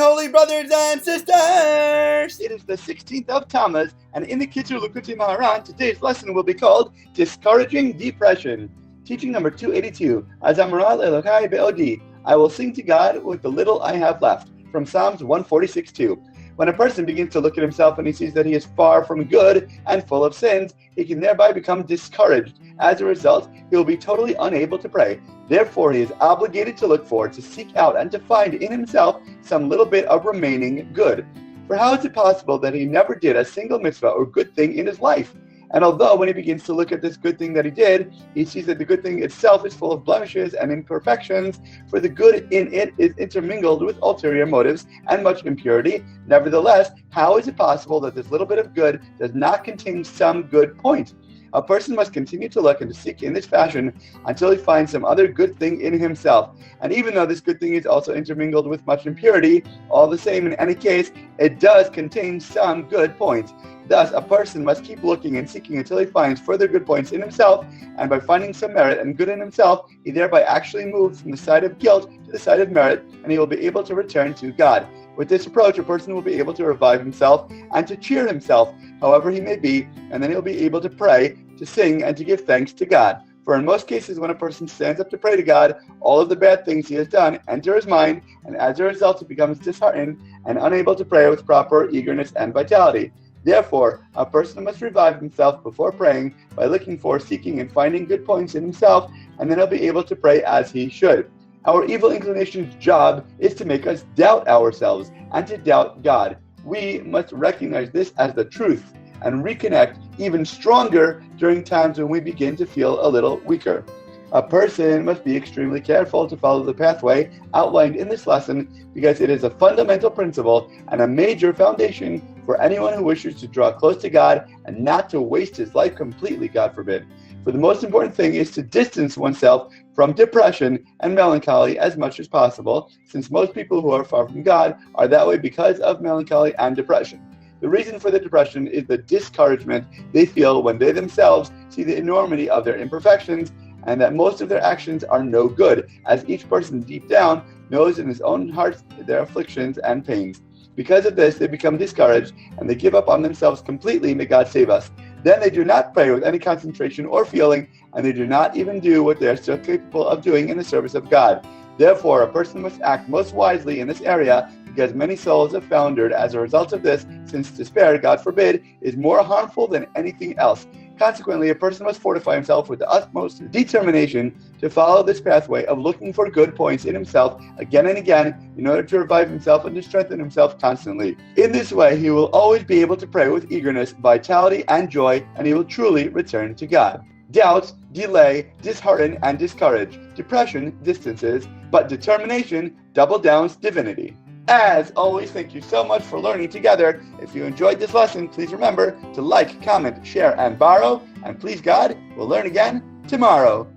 holy brothers and sisters! It is the 16th of TAMUZ, and in the Kitzur Likutei Moharan, today's lesson will be called Discouraging Depression. Teaching number 282, Azamral Elokai Be'odi, I will sing to God with the little I have left, from Psalms 146:2. When a person begins to look at himself and he sees that he is far from good and full of sins, he can thereby become discouraged. As a result, he will be totally unable to pray. Therefore, he is obligated to look for, to seek out, and to find in himself some little bit of remaining good. For how is it possible that he never did a single mitzvah or good thing in his life? And although when he begins to look at this good thing that he did, he sees that the good thing itself is full of blemishes and imperfections, for the good in it is intermingled with ulterior motives and much impurity. Nevertheless, how is it possible that this little bit of good does not contain some good point? A person must continue to look and to seek in this fashion until he finds some other good thing in himself. And even though this good thing is also intermingled with much impurity, all the same, in any case, it does contain some good points. Thus, a person must keep looking and seeking until he finds further good points in himself, and by finding some merit and good in himself, he thereby actually moves from the side of guilt to the side of merit, and he will be able to return to God. With this approach, a person will be able to revive himself and to cheer himself, however he may be, and then he'll be able to pray, to sing, and to give thanks to God. For in most cases, when a person stands up to pray to God, all of the bad things he has done enter his mind, and as a result, he becomes disheartened and unable to pray with proper eagerness and vitality. Therefore, a person must revive himself before praying by looking for, seeking, and finding good points in himself, and then he'll be able to pray as he should. Our evil inclination's job is to make us doubt ourselves and to doubt God. We must recognize this as the truth and reconnect even stronger during times when we begin to feel a little weaker. A person must be extremely careful to follow the pathway outlined in this lesson because it is a fundamental principle and a major foundation for anyone who wishes to draw close to God and not to waste his life completely, God forbid. For the most important thing is to distance oneself from depression and melancholy as much as possible, since most people who are far from God are that way because of melancholy and depression. The reason for the depression is the discouragement they feel when they themselves see the enormity of their imperfections and that most of their actions are no good, as each person deep down knows in his own heart their afflictions and pains. Because of this, they become discouraged and they give up on themselves completely. May God save us. Then they do not pray with any concentration or feeling, and they do not even do what they are still capable of doing in the service of God. Therefore, a person must act most wisely in this area, because many souls have foundered as a result of this, since despair, God forbid, is more harmful than anything else. Consequently, a person must fortify himself with the utmost determination to follow this pathway of looking for good points in himself again and again in order to revive himself and to strengthen himself constantly. In this way, he will always be able to pray with eagerness, vitality, and joy, and he will truly return to God. Doubt, delay, dishearten, and discourage. Depression distances, but determination double downs divinity. As always, thank you so much for learning together. If you enjoyed this lesson, please remember to like, comment, share, and borrow. And please God, we'll learn again tomorrow.